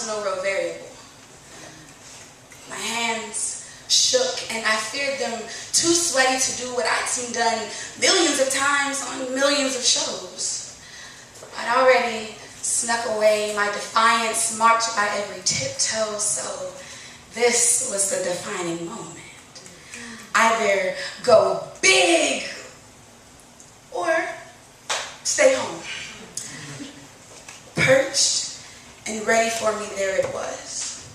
no real variable. My hands shook, and I feared them too sweaty to do what I'd seen done millions of times on millions of shows. I'd already snuck away my defiance, marked by every tiptoe, so this was the defining moment. Either go big or stay home. Perched and ready for me, there it was,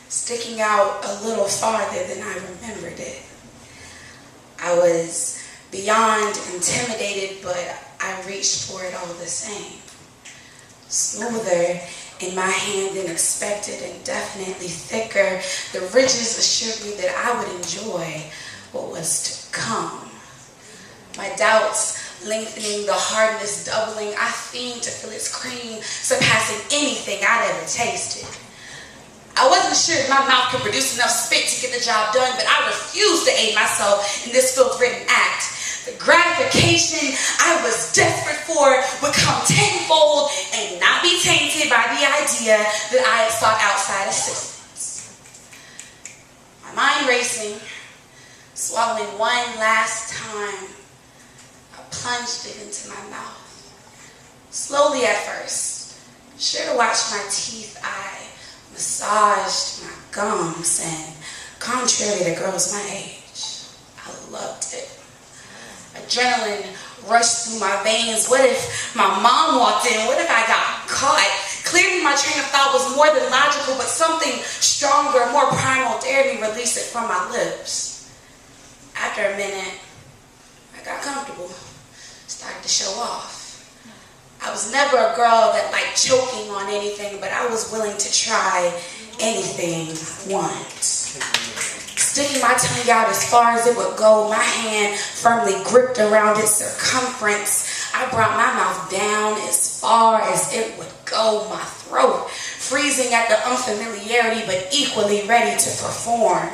sticking out a little farther than I remembered it. I was beyond intimidated, but I reached for it all the same. Smoother in my hand than expected and definitely thicker, the ridges assured me that I would enjoy what was to come. My doubts lengthening, the hardness doubling, I fiend to feel its cream surpassing anything I'd ever tasted. I wasn't sure if my mouth could produce enough spit to get the job done, but I refused to aid myself in this filth-ridden act. The gratification I was desperate for would come tenfold and not be tainted by the idea that I had sought outside assistance. My mind racing, swallowing one last time, I plunged it into my mouth. Slowly at first, sure to watch my teeth, I massaged my gums, and contrary to girls my age, I loved it. Adrenaline rushed through my veins. What if my mom walked in? What if I got caught? Clearly my train of thought was more than logical, but something stronger, more primal dared me release it from my lips. After a minute, I got comfortable, started to show off. I was never a girl that liked choking on anything, but I was willing to try anything once. Sticking my tongue out as far as it would go, my hand firmly gripped around its circumference. I brought my mouth down as far as it would go, my throat freezing at the unfamiliarity, but equally ready to perform.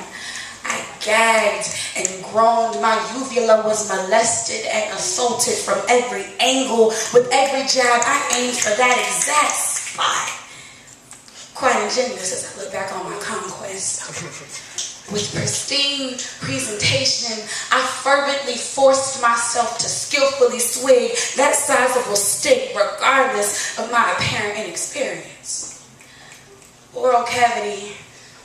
I gagged and groaned. My uvula was molested and assaulted from every angle. With every jab, I aimed for that exact spot. Quite ingenious as I look back on my conquest. With pristine presentation, I fervently forced myself to skillfully swig that sizable stick regardless of my apparent inexperience. Oral cavity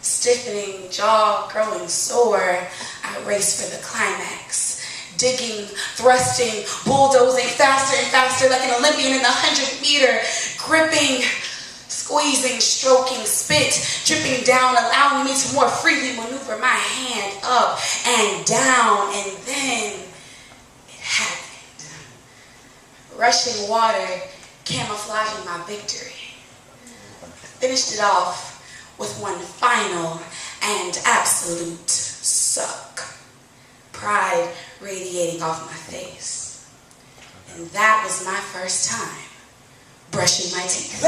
stiffening, jaw growing sore, I raced for the climax. Digging, thrusting, bulldozing faster and faster like an Olympian in the 100-meter, gripping, squeezing, stroking, spit dripping down, allowing me to more freely maneuver my hand up and down, and then it happened. Rushing water camouflaging my victory. I finished it off with one final and absolute suck. Pride radiating off my face. And that was my first time brushing my teeth.